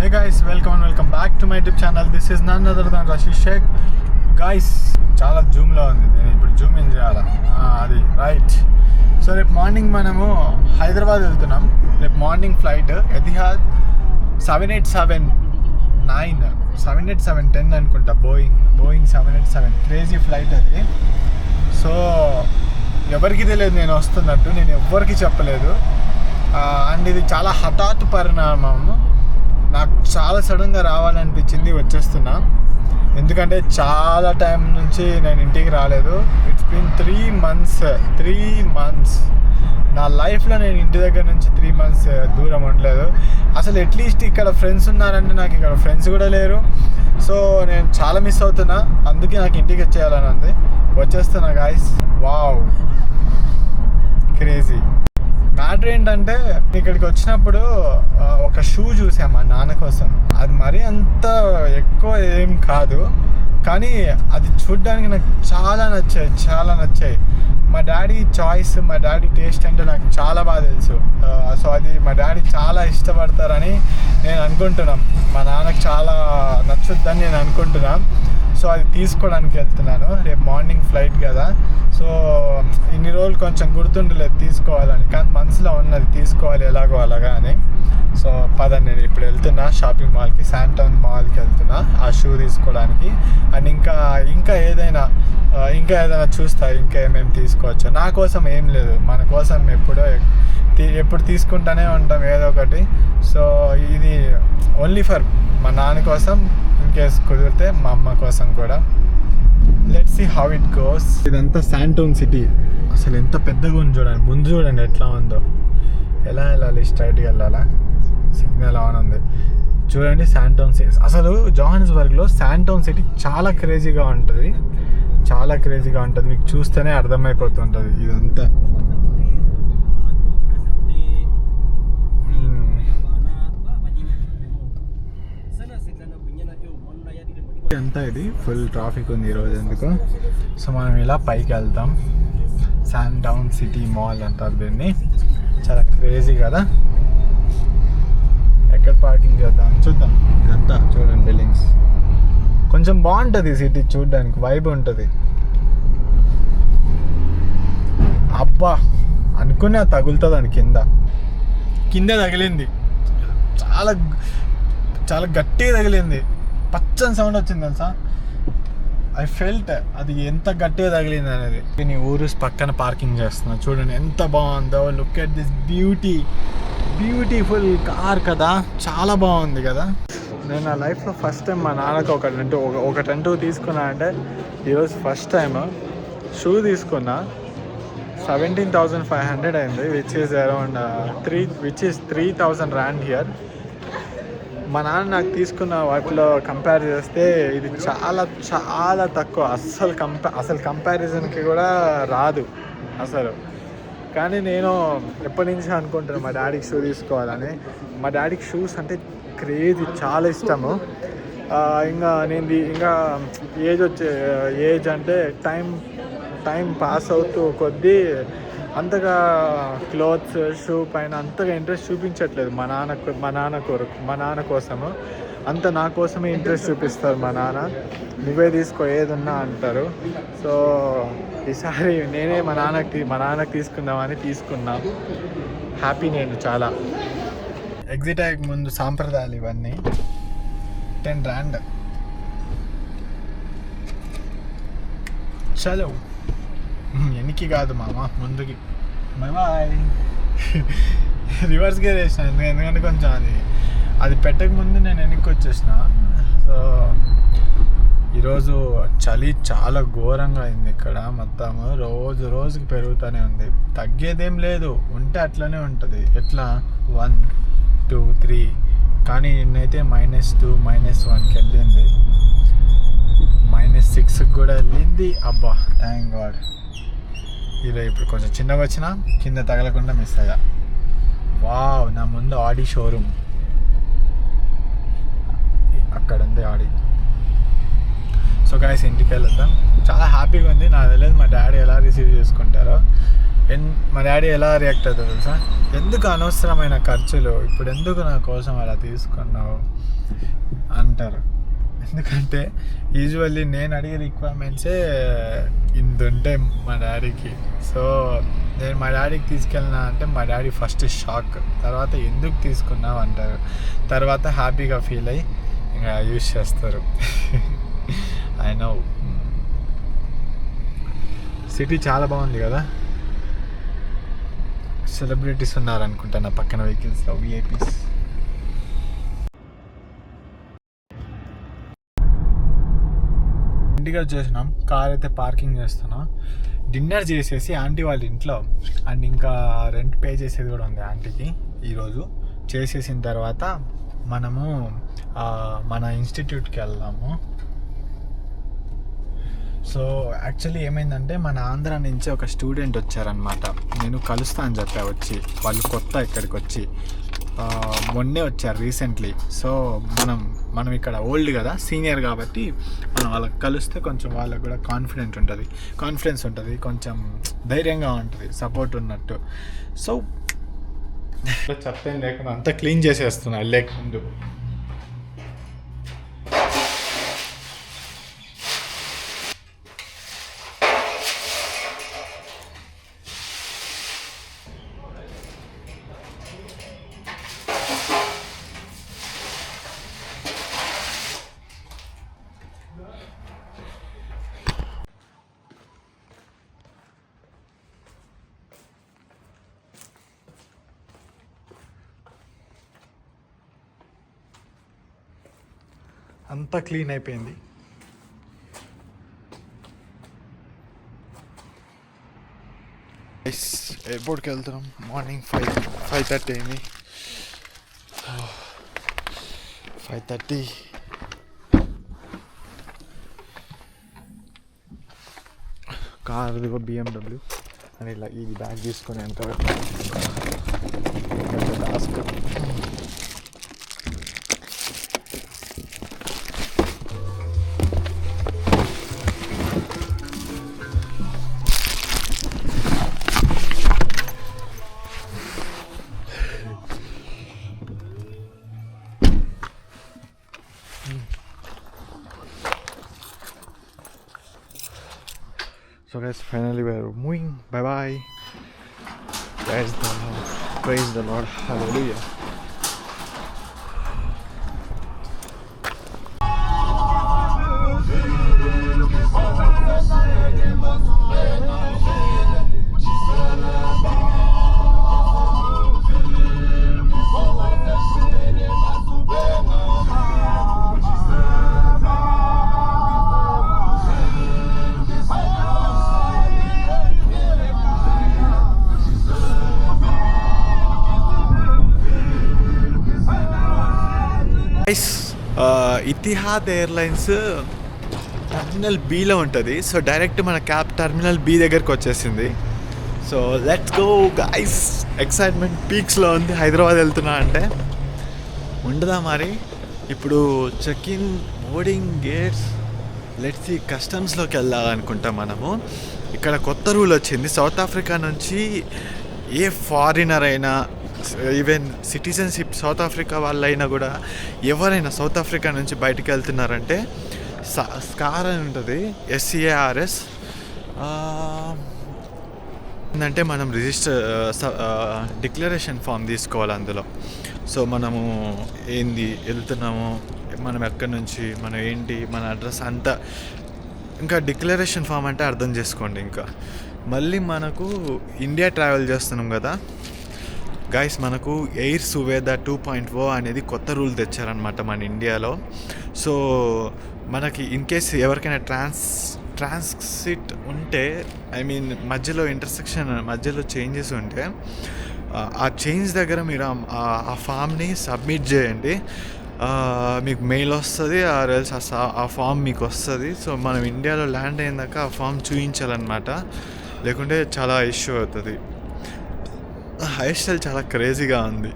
Hey guys, welcome back to my YouTube channel. This is none other than Rashid Sheikh. Guys, చాలా జూమ్లో ఉంది, నేను ఇప్పుడు Zoom in చేయాలా, అది రైట్. సో రేపు మార్నింగ్ మనము హైదరాబాద్ వెళ్తున్నాం. రేపు మార్నింగ్ ఫ్లైట్ ఎతిహాద్ 7879 అనుకుంటా, బోయింగ్ 787 క్రేజీ ఫ్లైట్ అది. సో ఎవరికి తెలియదు నేను వస్తున్నట్టు, నేను ఎవ్వరికి చెప్పలేదు. అండ్ ఇది చాలా హఠాత్తు పరిణామము. నాకు చాలా సడన్గా రావాలనిపించింది, వచ్చేస్తున్నా. ఎందుకంటే చాలా టైం నుంచి నేను ఇంటికి రాలేదు. ఇట్స్ బీన్ 3 months నా లైఫ్లో నేను ఇంటి దగ్గర నుంచి 3 months దూరం ఉండలేదు. అసలు అట్లీస్ట్ ఇక్కడ ఫ్రెండ్స్ ఉన్నారంటే నాకు ఇక్కడ ఫ్రెండ్స్ కూడా లేరు. సో నేను చాలా మిస్ అవుతున్నా, అందుకే నాకు ఇంటికి వచ్చేయాలని ఉంది. వచ్చేస్తున్నా గాయస్. Wow, crazy. మ్యాటర్ ఏంటంటే ఇక్కడికి వచ్చినప్పుడు ఒక షూ చూసాం మా నాన్న కోసం. అది మరీ అంత ఎక్కువ ఏం కాదు, కానీ అది చూడ్డానికి నాకు చాలా నచ్చాయి. మా డాడీ చాయిస్, మా డాడీ టేస్ట్ అంటే నాకు చాలా బాగా తెలుసు. సో అది మా డాడీ చాలా ఇష్టపడతారని నేను అనుకుంటున్నాను. మా నాన్నకు చాలా నచ్చుద్దని నేను అనుకుంటున్నాను. సో అది తీసుకోవడానికి వెళ్తున్నాను. రేపు మార్నింగ్ ఫ్లైట్ కదా, సో ఇన్ని రోజులు కొంచెం గుర్తుండలేదు తీసుకోవాలని, కానీ మనసులో ఉన్నది తీసుకోవాలి ఎలాగో అలాగా అని. సో పదండి, నేను ఇప్పుడు వెళ్తున్నా షాపింగ్ మాల్కి, శాంటౌన్ మాల్కి వెళ్తున్నా ఆ షూ తీసుకోవడానికి. అండ్ ఇంకా ఏదైనా చూస్తా, ఇంకా ఏమేమి తీసుకోవచ్చు. నా కోసం ఏం లేదు, మన కోసం ఎప్పుడు తీసుకుంటానే ఉంటాం ఏదో ఒకటి. సో ఇది ఓన్లీ ఫర్ మా నాన్న కోసం, ఇన్కేస్ కుదిరితే మా అమ్మ కోసం కూడా. Let's see how it goes. ఇదంతా శాంటౌన్ సిటీ. అసలు ఎంత పెద్దగా ఉంది చూడండి, ముందు చూడండి ఎట్లా ఉందో. ఎలా వెళ్ళాలి? స్ట్రైట్గా వెళ్ళాలా? సిగ్నల్ ఆన్ ఉంది చూడండి. శాంటౌన్ సిటీ, అసలు జోహాన్స్బర్గ్లో శాంటౌన్ సిటీ చాలా క్రేజీగా ఉంటుంది. మీకు చూస్తేనే అర్థమైపోతుంటుంది ఇదంతా. అంతా ఇది ఫుల్ ట్రాఫిక్ ఉంది ఈరోజు ఎందుకు. సో మనం ఇలా పైకి వెళ్తాం. శాంటౌన్ సిటీ మాల్ అంటారు దీన్ని. చాలా క్రేజీ కదా. ఎక్కడ పార్కింగ్ చేద్దాం చూద్దాం. ఇదంతా చూడండి బిల్డింగ్స్. కొంచెం బాగుంటుంది సిటీ చూడడానికి, వైబ్ ఉంటుంది. అబ్బా అనుకునే తగులుతుంది అని కింద తగిలింది. చాలా చాలా గట్టిగా తగిలింది. పచ్చని సౌండ్ వచ్చింది తెలుసా. ఐ ఫెల్ట్ అది ఎంత గట్టిగా తగిలింది అనేది. నేను ఊరుస్ పక్కన పార్కింగ్ చేస్తున్నా. చూడండి ఎంత బాగుందో. Look at this beautiful car కదా, చాలా బాగుంది కదా. నేను నా లైఫ్లో ఫస్ట్ టైం మా నాన్నకు ఒకటంటూ తీసుకున్నా అంటే ఈరోజు ఫస్ట్ టైం. షూ తీసుకున్నా, 17,500 అయింది, which is around 3,000 rand here. మా నాన్న నాకు తీసుకున్న వాటిలో కంపేర్ చేస్తే ఇది చాలా తక్కువ. అసలు కంపారిజన్కి కూడా రాదు అసలు. కానీ నేను ఎప్పటి నుంచి అనుకుంటున్నాను మా డాడీకి షూ తీసుకోవాలని. మా డాడీకి షూస్ అంటే క్రేజీ, చాలా ఇష్టము. ఇంకా ఏజ్ అంటే టైం పాస్ అవుతూ కొద్దీ అంతగా క్లోత్స్, షూ పైన అంతగా ఇంట్రెస్ట్ చూపించట్లేదు మా నాన్న కోసము. అంత నా కోసమే ఇంట్రెస్ట్ చూపిస్తారు మా నాన్న. నువ్వే తీసుకో ఏదున్నా అంటారు. సో ఈసారి నేనే మా నాన్నకి తీసుకుందామని తీసుకున్నా. హ్యాపీ నేను చాలా. ఎగ్జిట్ అయ్యే ముందు సాంప్రదాయాలు ఇవన్నీ. 10 rand. చలో వెనక్కి కాదు మామ, ముందుకి. బాయ్. రివర్స్ గేర్ వేసిన ఎందుకంటే కొంచెం అది పెట్టక ముందు నేను వెనక్కి వచ్చేసిన. సో ఈరోజు చలి చాలా ఘోరంగా అయింది ఇక్కడ. మొత్తం రోజుకి పెరుగుతూనే ఉంది, తగ్గేదేం లేదు. ఉంటే అట్లనే ఉంటుంది. ఎట్లా 1, 2, 3, కానీ నిన్నైతే -2, -1కి వెళ్ళింది. -6కి కూడా వెళ్ళింది. అబ్బా థ్యాంక్ గాడ్. ఇలా ఇప్పుడు కొంచెం చిన్నగా వచ్చినా కింద తగలకుండా మిస్ అయ్యా. వావ్, నా ముందు ఆడి షోరూమ్, అక్కడ ఉంది ఆడి. సో గైస్ ఇంటికి వెళ్దాం. చాలా హ్యాపీగా ఉంది. నాకు తెలియదు మా డాడీ ఎలా రిసీవ్ చేసుకుంటారో. మా డాడీ ఎలా రియాక్ట్ అవుతుందో తెలుసా, ఎందుకు అనవసరమైన ఖర్చులు, ఇప్పుడు ఎందుకు నా కోసం అలా తీసుకున్నావు అంటారు. ఎందుకంటే యూజువల్లీ నేను అడిగే రిక్వైర్మెంట్సే ఇంత ఉంటాయి మా డాడీకి. సో నేను మా డాడీకి తీసుకెళ్ళినా అంటే మా డాడీ ఫస్ట్ షాక్, తర్వాత ఎందుకు తీసుకున్నావు అంటారు, తర్వాత హ్యాపీగా ఫీల్ అయ్యి ఇంకా యూజ్ చేస్తారు. I know. సిటీ చాలా బాగుంది కదా. సెలబ్రిటీస్ ఉన్నారనుకుంటా నా పక్కన వెహికల్స్లో, విఐపీస్. ఇంటికి వచ్చేసినాం, కార్ అయితే పార్కింగ్ చేస్తున్నాం. డిన్నర్ చేసేసి ఆంటీ వాళ్ళ ఇంట్లో, అండ్ ఇంకా రెంట్ పే చేసేది కూడా ఉంది ఆంటీకి ఈరోజు. చేసేసిన తర్వాత మనము మన ఇన్స్టిట్యూట్కి వెళ్దాము. సో యాక్చువల్లీ ఏమైందంటే మన ఆంధ్ర నుంచి ఒక స్టూడెంట్ వచ్చారనమాట. నేను కలుస్తా అని చెప్పా వచ్చి, వాళ్ళు కొత్త ఇక్కడికి వచ్చి మొన్నే వచ్చారు రీసెంట్లీ. సో మనం ఇక్కడ ఓల్డ్ కదా, సీనియర్ కాబట్టి మనం వాళ్ళకి కలిస్తే కొంచెం వాళ్ళకి కూడా కాన్ఫిడెన్స్ ఉంటుంది, కొంచెం ధైర్యంగా ఉంటుంది, సపోర్ట్ ఉన్నట్టు. సో చెత్త ఏం లేకుండా అంతా క్లీన్ చేసేస్తున్నా లేకముందు. అంతా క్లీన్ అయిపోయింది. ఎయిర్పోర్ట్కి వెళ్తున్నాం. మార్నింగ్ 5:30 అయింది. 5:30. కార్ ఇదిగో BMW అని ఇలా ఈ బ్యాగ్ తీసుకొని వెనక task. So guys, finally we are moving. Bye bye. Praise the Lord. Hallelujah. Etihad airlines terminal బిలో ఉంటుంది. సో డైరెక్ట్ మన క్యాబ్ టర్మినల్ బి దగ్గరికి వచ్చేసింది. So let's go guys. Excitement పీక్స్లో ఉంది. హైదరాబాద్ వెళ్తున్నా అంటే ఉండదా మరి. ఇప్పుడు check in, boarding gates, let's see కస్టమ్స్లోకి వెళ్ళాలనుకుంటాం మనము. ఇక్కడ కొత్త రూల్ వచ్చింది. సౌత్ ఆఫ్రికా నుంచి ఏ ఫారినర్ అయినా, ఈవెన్ సిటిజన్షిప్ సౌత్ ఆఫ్రికా వాళ్ళైనా కూడా, ఎవరైనా సౌత్ ఆఫ్రికా నుంచి బయటికి వెళ్తున్నారంటే స్కార్ అని ఉంటుంది, SCARS. ఏంటంటే మనం డిక్లరేషన్ ఫామ్ తీసుకోవాలి అందులో. సో మనము ఏంది వెళ్తున్నాము, మనం ఎక్కడి నుంచి, మనం ఏంటి, మన అడ్రస్ అంతా, ఇంకా డిక్లరేషన్ ఫామ్ అంటే అర్థం చేసుకోండి. ఇంకా మళ్ళీ మనకు ఇండియా ట్రావెల్ చేస్తున్నాం కదా గైస్, మనకు ఎయిర్ సువేదా 2.0 అనేది కొత్త రూల్ తెచ్చారనమాట మన ఇండియాలో. సో మనకి ఇన్ కేస్ ఎవరికైనా ట్రాన్సిట్ ఉంటే, ఐ మీన్ మధ్యలో ఇంటర్సెక్షన్ మధ్యలో చేంజెస్ ఉంటే, ఆ చేంజ్ దగ్గర మీరు ఆ ఫామ్ని సబ్మిట్ చేయండి. మీకు మెయిల్ వస్తుంది, ఆ ఫామ్ మీకు వస్తుంది. సో మనం ఇండియాలో ల్యాండ్ అయినాక ఆ ఫామ్ చూపించాలన్నమాట, లేకుంటే చాలా ఇష్యూ అవుతుంది. హెయిర్ స్టైల్ చాలా క్రేజీగా ఉంది,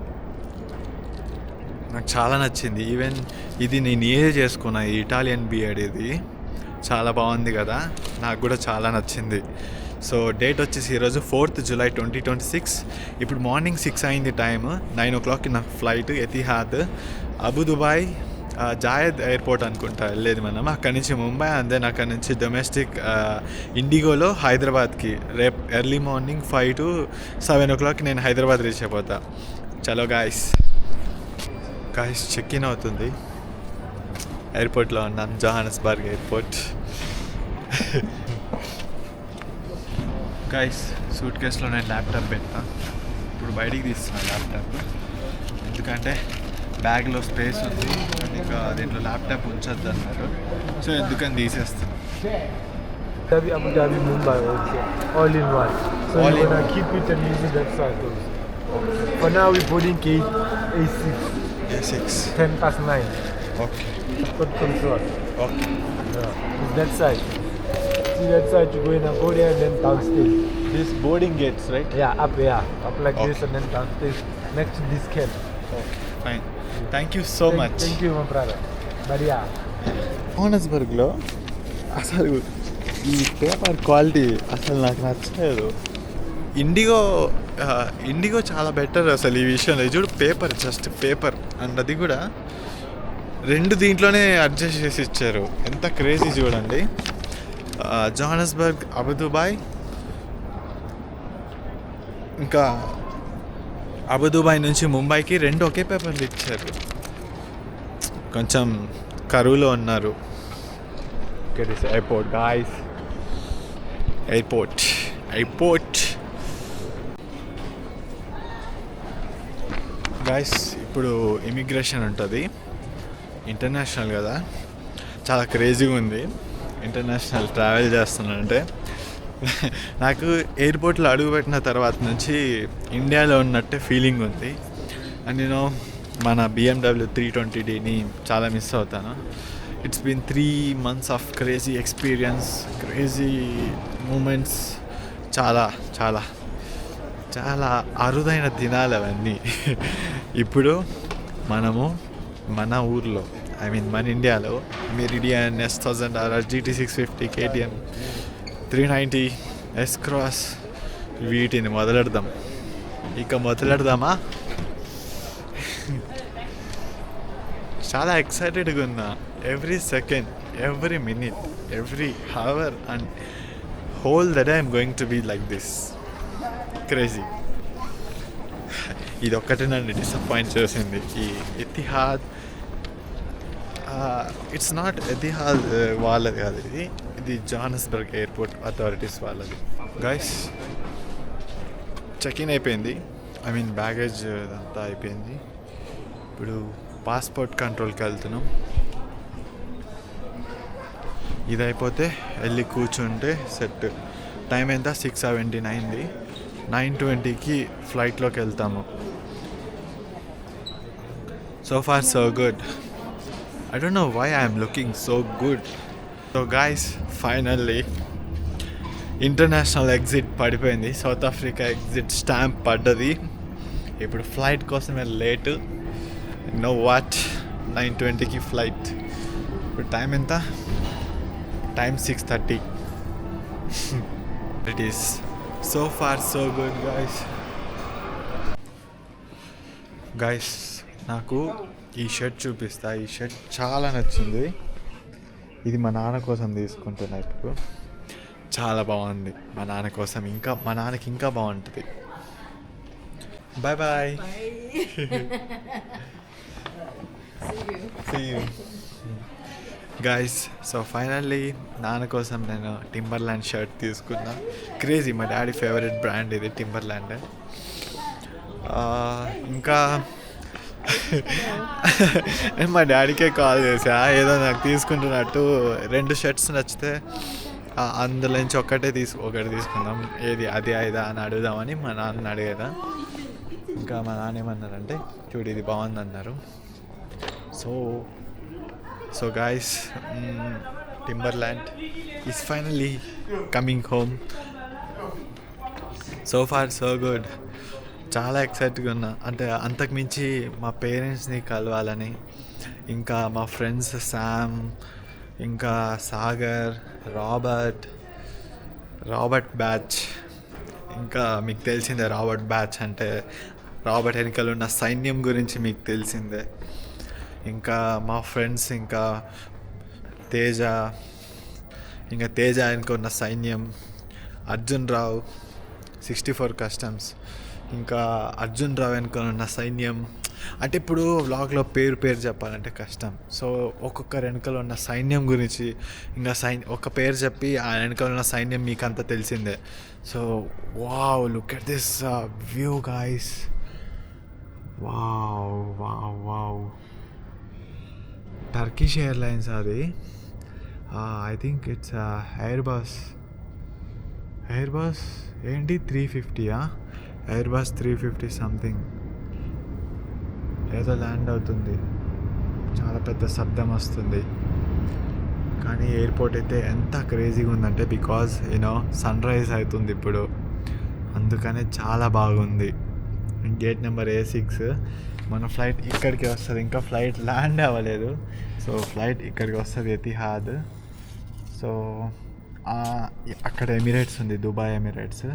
నాకు చాలా నచ్చింది. ఈవెన్ ఇది నేను చేసుకున్నా, ఈ ఇటాలియన్ బియర్డ్ ఇది చాలా బాగుంది కదా, నాకు కూడా చాలా నచ్చింది. సో డేట్ వచ్చేసి ఈరోజు 4th July 2026. ఇప్పుడు మార్నింగ్ 6 అయింది టైమ్. 9 o'clock నాకు flight Etihad Abu Dhabi Zayed airport అనుకుంటా వెళ్ళేది మనం. అక్కడి నుంచి ముంబై అండ్ దెన్ అక్కడి నుంచి డొమెస్టిక్ ఇండిగోలో హైదరాబాద్కి రేపు ఎర్లీ మార్నింగ్ 5 to 7 o'clock నేను హైదరాబాద్ రీచ్ అయిపోతా. చలో గాయస్ చెక్ ఇన్ అవుతుంది. ఎయిర్పోర్ట్లో ఉన్నాం, జోహానస్బర్గ్ ఎయిర్పోర్ట్. గాయస్ సూట్ కేసులో నేను ల్యాప్టాప్ పెట్టా. ఇప్పుడు బయటికి తీస్తున్నాను ల్యాప్టాప్, ఎందుకంటే బ్యాగ్లో స్పేస్ ఉంది అండ్ ఇంకా దీంట్లో ల్యాప్టాప్ ఉంచొద్దు అన్నారు. సో ఎందుకని తీసేస్తాను. Abu Dhabi, Mumbai also, all in one. So All we're in gonna keep it and use it that side also. For now we're boarding gate A6, A6. 9:10. Okay Passport control. Okay Yeah. It's that side. See that side, you go in and go there and then downstairs. This boarding gates right. Yeah, up like this Okay. and then downstairs next to this camp. Okay fine, thank you so much. Thank you, my brother. But yeah. జోహానస్బర్గ్లో అసలు ఈ paper quality అసలు నాకు నచ్చలేదు. IndiGo చాలా better అసలు ఈ విషయంలో. చూడు పేపర్, జస్ట్ పేపర్ అండ్ అది కూడా 2 దీంట్లోనే అడ్జస్ట్ చేసి ఇచ్చారు. ఎంత క్రేజీ చూడండి. జోహానస్బర్గ్, అబుదుబాయ్, ఇంకా అబుదుబాయ్ నుంచి ముంబైకి 2 ఒకే పేపర్లు ఇచ్చారు. కొంచెం కరువులో ఉన్నారు. Airport guys, airport guys. ఇప్పుడు ఇమిగ్రేషన్ ఉంటుంది, ఇంటర్నేషనల్ కదా, చాలా క్రేజీగా ఉంది. ఇంటర్నేషనల్ ట్రావెల్ చేస్తున్నానంటే నాకు ఎయిర్పోర్ట్లో అడుగుపెట్టిన తర్వాత నుంచి ఇండియాలో ఉన్నట్టే ఫీలింగ్ ఉంది. అండ్ నేను మన BMW 320Dని చాలా మిస్ అవుతాను. It's been 3 months of crazy experience, crazy moments, చాలా చాలా చాలా అరుదైన దినాలు అవన్నీ. ఇప్పుడు మనము మన ఊర్లో, ఐ మీన్ మన ఇండియాలో meridian, S1000 RR, GT650, KTM 390, S-Cross వీటిని మొదలెడదామా? చాలా ఎక్సైటెడ్గా ఉన్నా. Every second, every minute, every hour and whole the day I'm going to be like this. Crazy. ఇది ఒక్కటే నన్ను డిసప్పాయింట్ చేసింది. ఈ ఎతిహాద్, ఇట్స్ నాట్ ఎతిహాద్ వాళ్ళది కాదు, ఇది జోహానస్బర్గ్ ఎయిర్పోర్ట్ అథారిటీస్ వాళ్ళది. గైస్ చెక్ ఇన్ అయిపోయింది, ఐ మీన్ బ్యాగేజ్ అంతా అయిపోయింది. ఇప్పుడు పాస్పోర్ట్ కంట్రోల్కి వెళ్తున్నాం. ఇది అయిపోతే వెళ్ళి కూర్చుంటే సెట్. టైం ఎంత? 6:79. 9:20కి ఫ్లైట్లోకి వెళ్తాము. So far so good. I don't know why I am looking so good. So guys, finally international exit పడిపోయింది. సౌత్ ఆఫ్రికా ఎగ్జిట్ స్టాంప్ పడ్డది. ఇప్పుడు ఫ్లైట్ కోసమే లేటు. నో వాట్, 9:20కి ఫ్లైట్. ఇప్పుడు టైం ఎంత? Time 6:30. It is so far so good guys. నాకు ఈ shirt చూపిస్తా. ఈ షర్ట్ చాలా నచ్చింది. ఇది మా నాన్న కోసం తీసుకుంటున్నా ఇప్పుడు. చాలా బాగుంది. మా నాన్న కోసం, ఇంకా మా నాన్నకి ఇంకా బాగుంటుంది. Bye bye. See you. Guys, so finally నాన్న కోసం నేను టింబర్లాండ్ షర్ట్ తీసుకున్నా. క్రేజీ, మా డాడీ ఫేవరెట్ బ్రాండ్ ఇది టింబర్లాండ్. ఇంకా నేను మా డాడీకే కాల్ చేసా, ఏదో నాకు తీసుకుంటున్నట్టు 2 షర్ట్స్ నచ్చితే అందులో నుంచి ఒకటి తీసుకుందాం, ఏది అది అయిదా అని అడుగుదామని మా నాన్న అడిగేదా. ఇంకా మా నాన్న ఏమన్నారంటే, చూడు ఇది బాగుంది అన్నారు. So guys, Timberland is finally coming home. So far so good. చాలా ఎక్సైట్గా ఉన్నా. అంటే అంతకుమించి మా పేరెంట్స్ని కలవాలని, ఇంకా మా ఫ్రెండ్స్ శామ్, ఇంకా సాగర్, రాబర్ట్, రాబర్ట్ బ్యాచ్. ఇంకా మీకు తెలిసిందే రాబర్ట్ బ్యాచ్ అంటే రాబర్ట్ వెనకాల ఉన్న సైన్యం గురించి మీకు తెలిసిందే. ఇంకా మా ఫ్రెండ్స్ ఇంకా తేజ వెనక ఉన్న సైన్యం, అర్జున్ రావు 64 కస్టమ్స్, ఇంకా అర్జున్ రావు వెనక ఉన్న సైన్యం. అంటే ఇప్పుడు వ్లాగ్లో పేరు చెప్పాలంటే కష్టం. సో ఒక్కొక్కరు వెనకాల ఉన్న సైన్యం గురించి ఇంకా ఒక పేరు చెప్పి ఆ వెనకాల ఉన్న సైన్యం మీకు అంతా తెలిసిందే. So wow, look at this view guys. Wow Turkish airlines అది. I think it's Airbus ఏంటి 350 ఎయిర్ బస్ 350 సంథింగ్ ఏదో ల్యాండ్ అవుతుంది. చాలా పెద్ద శబ్దం వస్తుంది. కానీ ఎయిర్పోర్ట్ అయితే ఎంత క్రేజీగా ఉందంటే బికాజ్ సన్ రైజ్ అవుతుంది ఇప్పుడు, అందుకనే చాలా బాగుంది. Gate number A6. మన ఫ్లైట్ ఇక్కడికి వస్తుంది, ఇంకా ఫ్లైట్ ల్యాండ్ అవ్వలేదు. సో ఫ్లైట్ ఇక్కడికి వస్తుంది, ఎతిహాద్. సో అక్కడ ఎమిరేట్స్ ఉంది, దుబాయ్ ఎమిరేట్స్.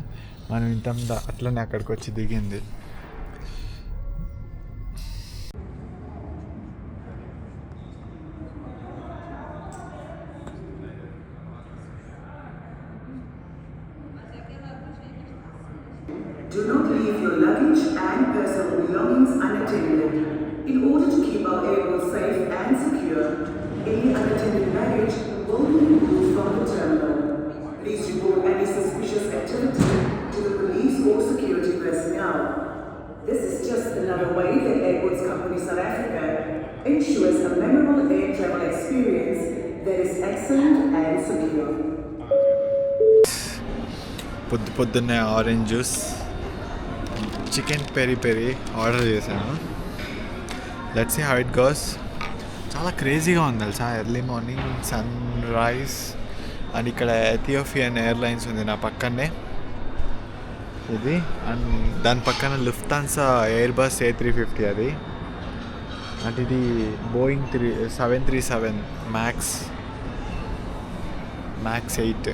మనం ఇంత అట్లనే అక్కడికి వచ్చి దిగింది. Do not leave your luggage and personal belongings unattended. In order to keep our airport safe and secure, any unattended baggage will be removed from the terminal. Please report any suspicious activity to the police or security personnel. This is just another way that Airports Company South Africa ensures a memorable air travel experience that is excellent and secure. పొద్దున్నే orange juice, chicken peri order చేశాను. Let's see how it goes. చాలా క్రేజీగా ఉంది తెలుసా. Early morning sunrise. And ఇక్కడ Ethiopian airlines ఉంది నా పక్కనే ఇది. అండ్ దాని పక్కన లుఫ్తాన్సా ఎయిర్ బస్ A350 అది. అంటే ఇది బోయింగ్ 737 మ్యాక్స్ 8.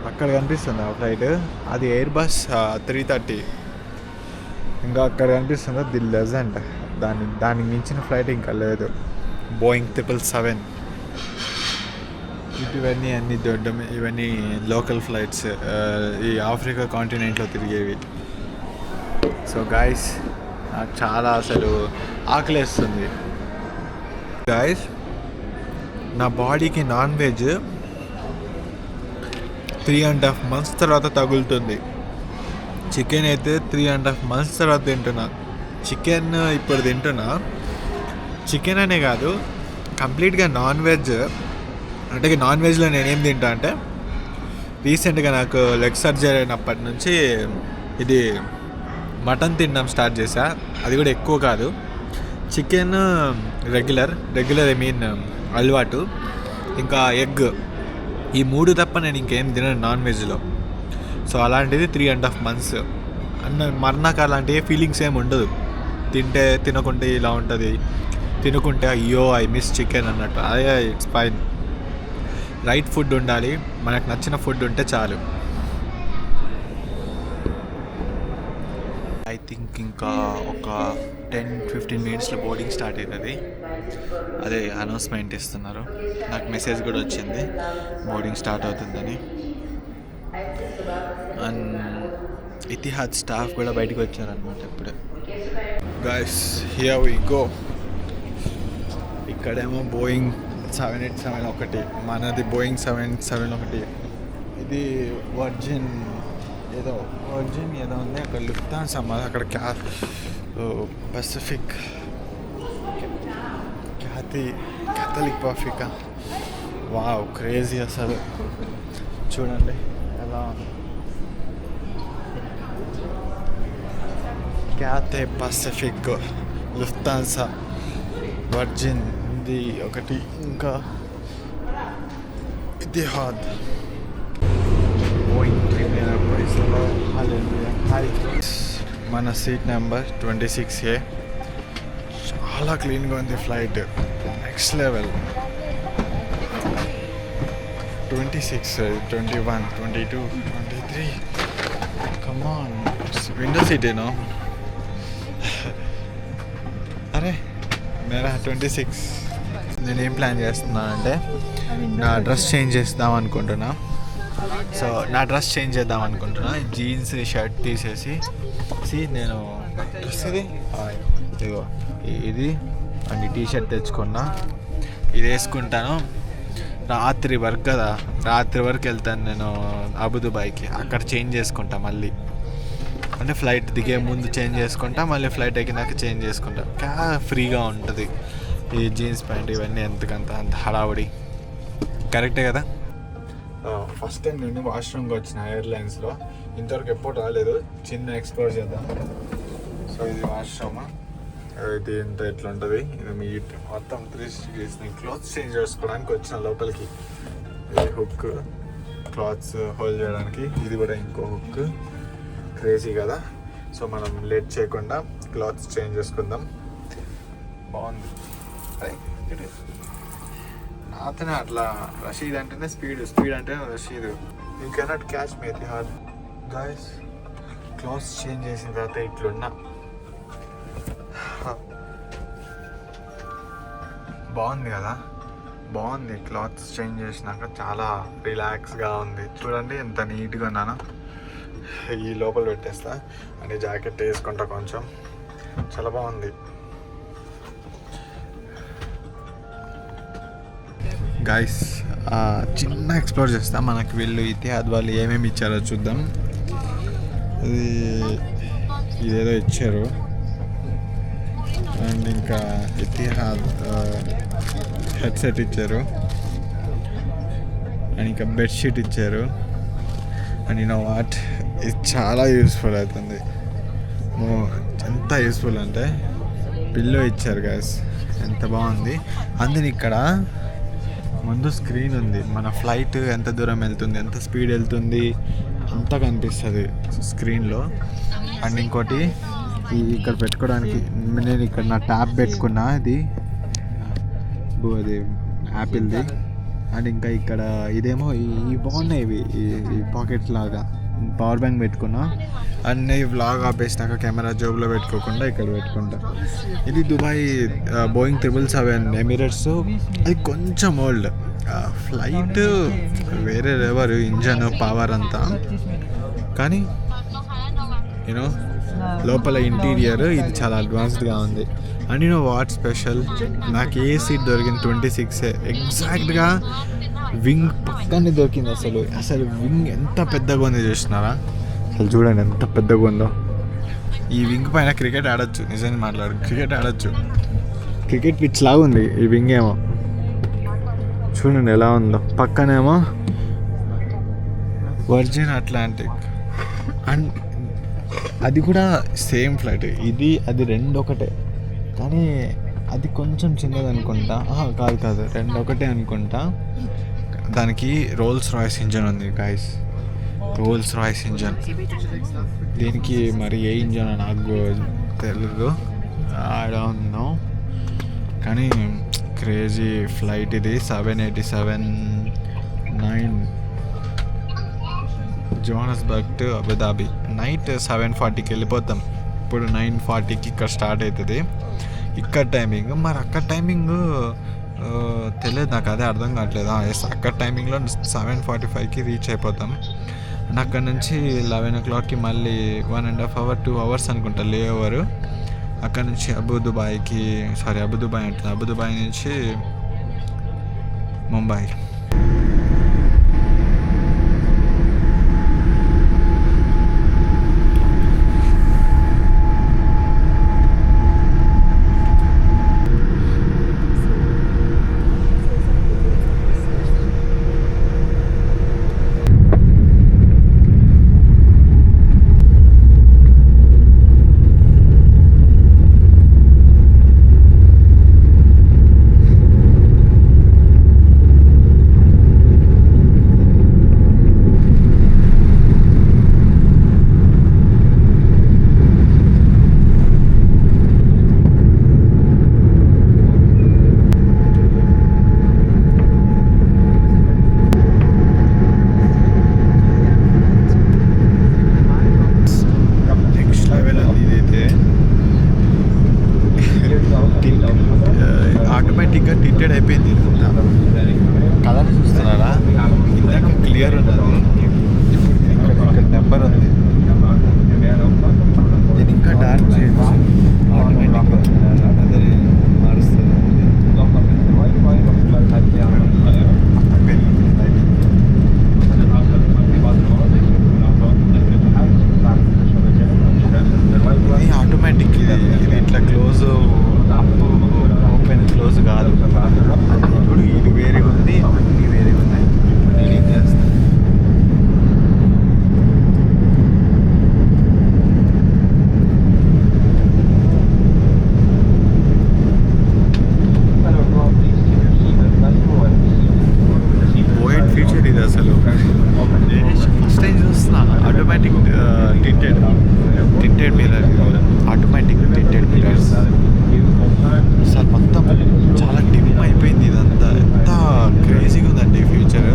అక్కడ కనిపిస్తుంది ఆ ఫ్లైట్, అది ఎయిర్ బస్ 330. ఇంకా అక్కడ కనిపిస్తుంది ది లెజెండ్. దానికి మించిన ఫ్లైట్ ఇంకా లేదు, బోయింగ్ 777. ఇవన్నీ ఇవన్నీ లోకల్ ఫ్లైట్స్, ఈ ఆఫ్రికా కాంటినెంట్లో తిరిగేవి. సో గాయస్ నాకు చాలా అసలు ఆకలేస్తుంది. గాయస్ నా బాడీకి నాన్ వెజ్ 3.5 months తర్వాత తగులుతుంది. చికెన్ అయితే 3.5 months తర్వాత తింటున్నా. చికెన్ ఇప్పుడు తింటున్నా. చికెన్ అనే కాదు, కంప్లీట్గా నాన్ వెజ్. అంటే నాన్ వెజ్లో నేనేం తింటా అంటే, రీసెంట్గా నాకు లెగ్ సర్జరీ అయినప్పటి నుంచి ఇది మటన్ తినడం స్టార్ట్ చేశా. అది కూడా ఎక్కువ కాదు. చికెన్ రెగ్యులర్ ఐ మీన్ అలవాటు. ఇంకా ఎగ్, ఈ 3 తప్ప నేను ఇంకేం తినను నాన్ వెజ్లో. సో అలాంటిది 3.5 months. అన్న మరణాక అలాంటి ఫీలింగ్స్ ఏమి ఉండదు. తినకుంటే ఇలా ఉంటుంది, తినకుంటే అయ్యో ఐ మిస్ చికెన్ అన్నట్టు. అదే ఇట్స్ ఫైన్. రైట్ ఫుడ్ ఉండాలి, మనకు నచ్చిన ఫుడ్ ఉంటే చాలు. ఐ థింక్ ఇంకా ఒక 10-15 minutesలో బోర్డింగ్ స్టార్ట్ అవుతుంది. అదే అనౌన్స్మెంట్ ఇస్తున్నారు. నాకు మెసేజ్ కూడా వచ్చింది బోర్డింగ్ స్టార్ట్ అవుతుందని. అండ్ ఇతిహాద్ స్టాఫ్ కూడా బయటకు వచ్చారనమాట ఇప్పుడే. Guys here we go. ఇక్కడేమో బోయింగ్ 787 ఒకటి, మనది బోయింగ్ 771. ఇది వర్జిన్ ఏదో ఉంది. అక్కడ లుఫ్తాన్సా, అక్కడ పసిఫిక్ క్యాథలిక్ పసిఫికా. వావ్ క్రేజీ అసలు. చూడండి ఎలా క్యాథే పసిఫిక్, లుఫ్తాన్సా, వర్జిన్ ఇది ఒకటి, ఇంకా ఇతిహాద్, బోయింగ్ ప్రీమియర్ ప్రైస్లో. హాయ్, మన సీట్ నెంబర్ 26A. చాలా క్లీన్గా ఉంది flight, next level. 26, 21, 22, 23. Come on, it's window seat, you know. అరే మేరా 26. నేనేం ప్లాన్ చేస్తున్నా అంటే నా డ్రెస్ చేంజ్ చేద్దాం అనుకుంటున్నా. సో నా డ్రెస్ చేంజ్ చేద్దాం అనుకుంటున్నా. జీన్స్ షర్ట్ తీసేసి నేను డ్రెస్ ఇదిగో ఇది అండ్ టీ షర్ట్ తెచ్చుకున్నా. ఇది వేసుకుంటాను. రాత్రి వరకు వెళ్తాను నేను అబుదుబాయ్కి. అక్కడ చేంజ్ చేసుకుంటా మళ్ళీ. అంటే ఫ్లైట్ దిగే ముందు చేంజ్ చేసుకుంటా, మళ్ళీ ఫ్లైట్ ఎక్కినాక చేంజ్ చేసుకుంటా. ఫ్రీగా ఉంటుంది ఈ జీన్స్ ప్యాంట్ ఇవన్నీ. అంత హడావుడి కరెక్టే కదా. ఫస్ట్ టైం నేను వాష్రూమ్కి వచ్చిన ఎయిర్లైన్స్లో. ఇంతవరకు ఎప్పుడు రాలేదు. చిన్న ఎక్స్ప్లోర్ చేద్దాం. సో ఇది వాష్రూమ్. ఇది ఇంత ఎట్లా ఉంటుంది. ఇది మీ మొత్తం 360 degrees. నేను క్లాత్స్ చేంజ్ చేసుకోవడానికి వచ్చిన లోపలికి. ఇది హుక్, క్లాత్స్ హోల్డ్ చేయడానికి. ఇది కూడా ఇంకో హుక్. క్రేజీ కదా. సో మనం లేట్ చేయకుండా క్లాత్స్ చేంజ్ చేసుకుందాం. బాగుంది. నాతోనే అట్లా రషీద్ అంటేనే స్పీడ్ అంటేనే Rashid. You cannot catch me అది హార్డ్. గాయస్ క్లాత్స్ చేంజ్ చేసిన తర్వాత ఇట్లున్నా. బాగుంది కదా. బాగుంది. క్లాత్స్ చేంజ్ చేసినాక చాలా రిలాక్స్గా ఉంది. చూడండి ఎంత నీట్గా ఉన్నాను. ఈ లోపల పెట్టేస్తా. అంటే జాకెట్ వేసుకుంటా కొంచెం. చాలా బాగుంది. గాయస్ చిన్న ఎక్స్ప్లోర్ చేస్తా. మనకి వీళ్ళు ఇతిహాద్ వాళ్ళు ఏమేమి ఇచ్చారో చూద్దాం. ఇదేదో ఇచ్చారు. అండ్ ఇంకా ఇతిహాద్ హెడ్సెట్ ఇచ్చారు. అండ్ ఇంకా బెడ్షీట్ ఇచ్చారు. అండ్ యు నో వాట్, ఇది చాలా యూస్ఫుల్ అవుతుంది. ఎంత యూస్ఫుల్ అంటే పిల్లో ఇచ్చారు గాయస్. ఎంత బాగుంది. అందుని ఇక్కడ ముందు స్క్రీన్ ఉంది. మన ఫ్లైట్ ఎంత దూరం వెళ్తుంది, ఎంత స్పీడ్ వెళ్తుంది అంతా కనిపిస్తుంది స్క్రీన్లో. అండ్ ఇంకోటి ఇక్కడ పెట్టుకోవడానికి నేను ఇక్కడ నా ట్యాబ్ పెట్టుకున్నా. అది యాపిల్ది. అండ్ ఇంకా ఇక్కడ ఇదేమో ఈ బాగున్నాయి. ఈ పాకెట్ లాగా పవర్ బ్యాంక్ పెట్టుకున్నా. అన్నీ వ్లాగ్ ఆపేసినాక కెమెరా జోబులో పెట్టుకోకుండా ఇక్కడ పెట్టుకుంటా. ఇది దుబాయ్ బోయింగ్ 777 ఎమిరేట్స్. అది కొంచెం ఓల్డ్ ఫ్లైట్. వేరే లెవర్ ఇంజన్ పవర్ అంతా. కానీ యూనో లోపల ఇంటీరియర్ ఇది చాలా అడ్వాన్స్డ్గా ఉంది. అండ్ యూనో వాట్ స్పెషల్, నాకు ఏ సీట్ దొరికింది 26 ఎగ్జాక్ట్గా వింగ్ పక్కనే దొరికింది. అసలు వింగ్ ఎంత పెద్దగా ఉంది చూసినారా? అసలు చూడండి ఎంత పెద్దగా ఉందో. ఈ వింగ్ పైన క్రికెట్ ఆడొచ్చు. నిజంగా మాట్లాడు, క్రికెట్ ఆడొచ్చు. క్రికెట్ పిచ్ లాగా ఉంది ఈ వింగ్ ఏమో. చూడండి ఎలా ఉందో. పక్కనేమో వర్జిన్ అట్లాంటిక్. అండ్ అది కూడా సేమ్ ఫ్లైట్. అది రెండు ఒకటే. కానీ అది కొంచెం చిన్నది అనుకుంటా. కాదు రెండు ఒకటే అనుకుంటా. దానికి రోల్స్ రాయ్స్ ఇంజన్ ఉంది గాయస్. Rolls Royce engine. దీనికి మరి ఏ ఇంజన్ నాకు తెలియదు. I don't know. కానీ క్రేజీ ఫ్లైట్ ఇది. 787-9 జోహానస్బర్గ్ టు అబుదాబి. నైట్ 7:40కి వెళ్ళిపోతాం. ఇప్పుడు 9:40కి ఇక్కడ స్టార్ట్ అవుతుంది ఇక్కడ టైమింగ్. మరి అక్కడ టైమింగ్ తెలియదు నాకు. అదే అర్థం కావట్లేదు. అక్కడ టైమింగ్లో 7:45కి రీచ్ అయిపోతాం. అండ్ అక్కడ నుంచి 11 o'clockకి మళ్ళీ 1.5 hour 2 hours అనుకుంటా లే ఓవర్. అక్కడ నుంచి అబుదుబాయ్ అంటుంది. అబుదుబాయ్ నుంచి ముంబై. ఆటోమేటిక్గా టింటెడ్ అయిపోయింది ఇదంతా. కలర్ చూస్తున్నారా, ఇందాక క్లియర్ ఉన్నది, ఇప్పుడు ఇక్కడ నెంబర్ ఉంది. నేను ఇంకా డార్క్ చేయొచ్చు, ఆటోమేటిక్గా అదే మారుస్తుంది. ఇది ఆటోమేటిక్, ఇది ఇట్లా క్లోజ్ ఓపెన్ క్లోజ్ కాదు. ఇప్పుడు ఇది వేరే ఉంది, అన్నీ వేరే ఉన్నాయి. నేను ఏం చేస్తాను, పోయిట్ ఫీచర్ ఇది అసలు. ఫస్ట్ టైం చూస్తున్నా automatic tinted mirror, automatic tinted mirrors. అసలు మొత్తం చాలా డిమ్ అయిపోయింది ఇదంతా. ఎంత క్రేజీగా ఉందండి ఈ ఫ్యూచర్,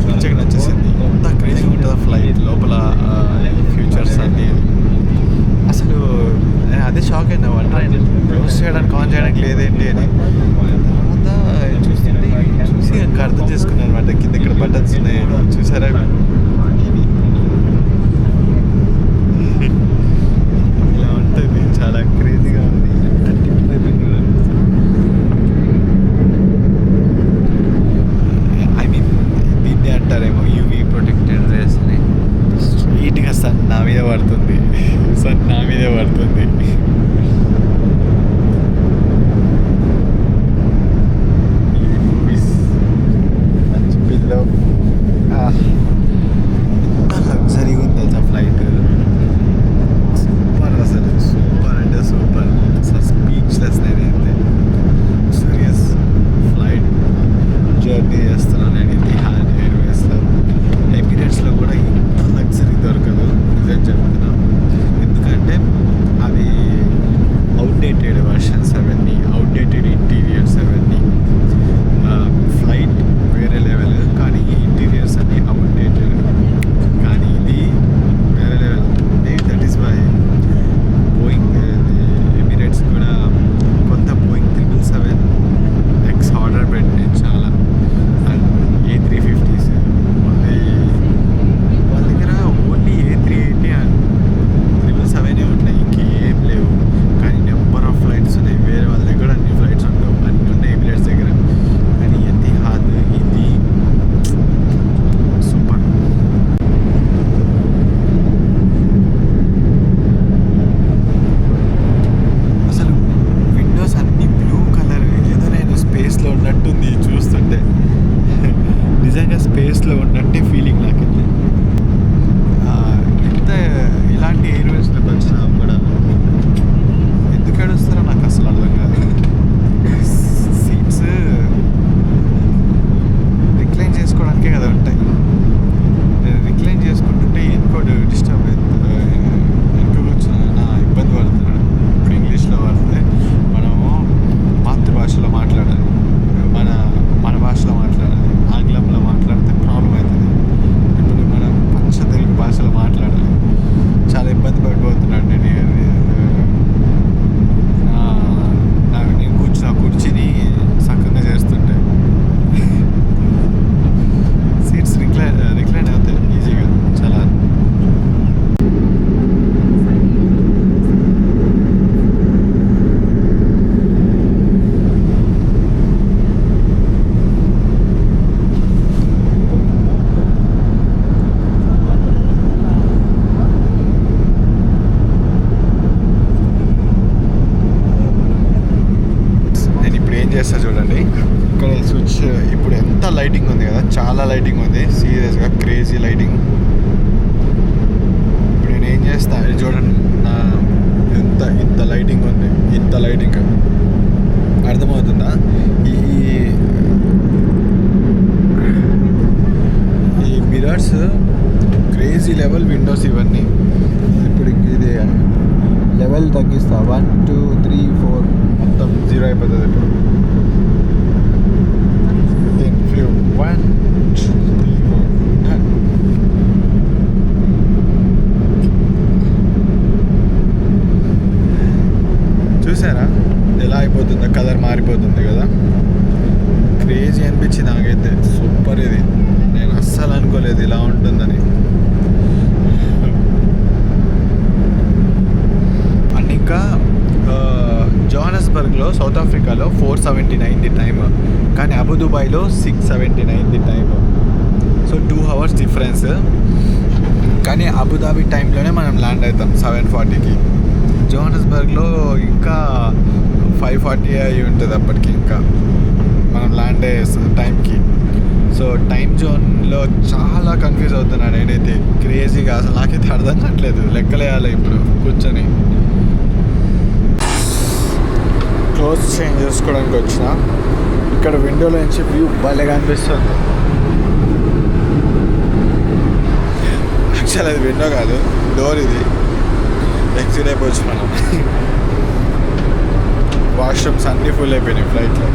పిచ్చగా నచ్చేసింది. ఎంత క్రేజీగా ఉంటుందా ఫ్లైట్ లోపల ఫ్యూచర్స్ అన్నీ. అసలు నేను అదే షాక్ అయినా, ట్రైన్ క్లోజ్ చేయడానికి ఆన్ చేయడానికి లేదేంటి అని. తర్వాత చూసి ఇంకా అర్థం చేసుకున్నాను అనమాట, కింద ఇక్కడ బటన్స్ ఉన్నాయి చూసారా. ఇలా ఉంటుంది, చాలా క్రేజీగా ఉంది. ఐ మీన్ దీన్ని అంటారేమో యూవీ ప్రొటెక్టెడ్ రేస్ అని. స్ట్రీట్గా సన్ నా మీద పడుతుంది, సన్ నా మీదే పడుతుంది. మంచి పిల్లో లగ్జరీగా ఉంది అసలు ఫ్లైట్. సూపర్, అసలు సూపర్ అంటే సూపర్. అసలు స్పీచ్లెస్ నేనైతే. సీరియస్ ఫ్లైట్ జర్నీ చేస్తున్నాను నేను ఇతిహాద్ ఎయిర్వేస్లో. ఎమిరేట్స్లో కూడా ఇంత లగ్జరీ దొరకదు, నిజం చెప్తున్నా. ఎందుకంటే అవి అవుట్డేటెడ్ వర్షన్స్ అవన్నీ, అవుట్డేటెడ్ ఇంటీరియర్స్ అవన్నీ. ఫ్లైట్ వేరే లెవెల్, కానీ ఇంటీరియర్స్ అన్నీ అవుట్డేటెడ్. కానీ ఇది వేరే level. That is why Boeing Emirates కూడా కొత్త బోయింగ్ 777X ఆర్డర్ పెట్టినాయి చాలా. అండ్ A350s వాళ్ళ దగ్గర ఓన్లీ A380 అండ్ 777 ఉన్నాయి, ఇంకేం లేవు. కానీ నెంబర్ ఆఫ్ ఫ్లైట్స్ ఉన్నాయి. వేరే వాళ్ళ దగ్గర అన్ని ఫ్లైట్స్ ఉండవు, అన్ని ఉన్నాయి ఎమిరేట్స్ దగ్గర. కానీ ఎతిహాద్ ఇది సూపర్. అసలు విండోస్ అన్ని బ్లూ కలర్, ఏదో నేను స్పేస్లో ఉన్నట్టుంది చూస్తుంటే. నిజంగా స్పేస్లో ఉన్నట్టే ఫీలింగ్ నాకు. ఎంత ఇలాంటి ఎయిర్వేస్లోకి వచ్చినా కూడా ఎందుకు ఏడుస్తారో నాకు అసలు అర్థం కాదు. సీట్స్ రిక్లైన్ చేసుకోవడానికే కదా ఉంటాయి. నేను రిక్లైన్ చేసుకుంటుంటే ఇంకోటి డిస్టర్బ్ అవుతుంది, వెనుక కూర్చున్న ఇబ్బంది పడుతున్నాడు. ఇప్పుడు ఇంగ్లీష్లో పడితే మనము మాతృభాషలో మాట్లాడాలి, మన భాషలో మాట్లాడాలి. ఆంగ్లంలో మాట్లాడితే ప్రాబ్లం అవుతుంది. ఇప్పుడు మనం పచ్చ తెలుగు భాషలో మాట్లాడాలి. చాలా ఇబ్బంది పడిపోతున్నాడు నేను. నేను కూర్చున్న కుర్చీని చక్కగా చేస్తుంటే సీట్స్ రిక్లైన్ అవుతాయి ఈజీగా చాలా. చేస్తా చూడండి, ఇక్కడ స్విచ్. ఇప్పుడు ఎంత లైటింగ్ ఉంది కదా, చాలా లైటింగ్ ఉంది, సీరియస్గా క్రేజీ లైటింగ్. ఇప్పుడు నేను ఏం చేస్తా చూడండి, ఇంత లైటింగ్ ఉంది, ఇంత లైటింగ్ అర్థమవుతుందా? ఈ మిరర్స్ క్రేజీ లెవెల్ విండోస్ ఇవన్నీ. ఇప్పుడు ఇది లెవెల్ తగ్గిస్తా, 1 2 3 4 మొత్తం 0 అయిపోతుంది. ఇప్పుడు 1 2 3 4 చూసారా ఎలా అయిపోతుందో కలర్ మారిపోతుంది కదా. క్రేజీ అనిపించింది నాకైతే. సూపర్ ఇది. నేను అస్సలు అనుకోలేదు ఇలా ఉంటుందని. అండ్ ఇంకా జోహానస్బర్గ్లో సౌత్ ఆఫ్రికాలో 4:79 టైమ్, కానీ అబుదుబాయ్లో 6:79 టైమ్. So 2 hours difference. కానీ అబుదాబి టైంలోనే మనం ల్యాండ్ అవుతాం 7:40కి. జోహానస్బర్గ్లో ఇంకా 5:40 అయి ఉంటుంది అప్పటికి ఇంకా మనం ల్యాండ్ అయ్యే టైంకి. సో టైం జోన్లో చాలా కన్ఫ్యూజ్ అవుతున్నాను నేనైతే. క్రేజీగా అసలు నాకైతే అర్థం కావట్లేదు. లెక్కలేయాలి ఇప్పుడు కూర్చొని. క్లోజ్ చేంజ్ చేసుకోవడానికి వచ్చిన. ఇక్కడ విండోలో నుంచి వ్యూ భలేగా అనిపిస్తుంది. యాక్చువల్ అది విండో కాదు, డోర్. ఇది ఎగ్జిట్ అయిపోవచ్చు మనం. వాష్రూమ్స్ అన్నీ ఫుల్ అయిపోయినాయి ఫ్లైట్లో.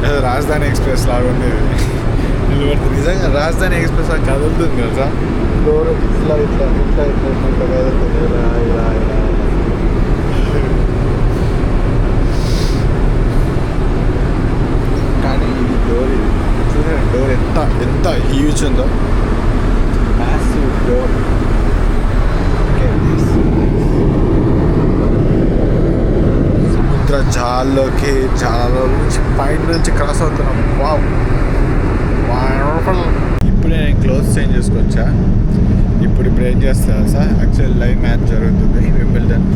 ఏదో రాజధాని ఎక్స్ప్రెస్ లాగా ఉంది ఇది. నిజంగా రాజధాని ఎక్స్ప్రెస్ అది కదులుతుంది కదా. డోర్ ఇట్లా ఇట్లా ఇట్లా ఇట్లా ఇట్లా కదులుతుంది. ఇలా ఇలా ఇలా. కానీ ఇది డోర్, ఇది చూడండి డోర్ ఎంత ఎంత హ్యూజ్ ఉందో. Massive door. సముద్ర జాల్లోకి చాలా రోజుల నుంచి పైన నుంచి క్రాస్ అవుతున్నాం. వావ్, ఇప్పుడే నేను క్లోజ్ చేంజ్ చేసుకొచ్చా. ఇప్పుడు ఏం చేస్తా సార్, యాక్చువల్ లైవ్ మ్యాచ్ జరుగుతుంది వింబిల్డన్.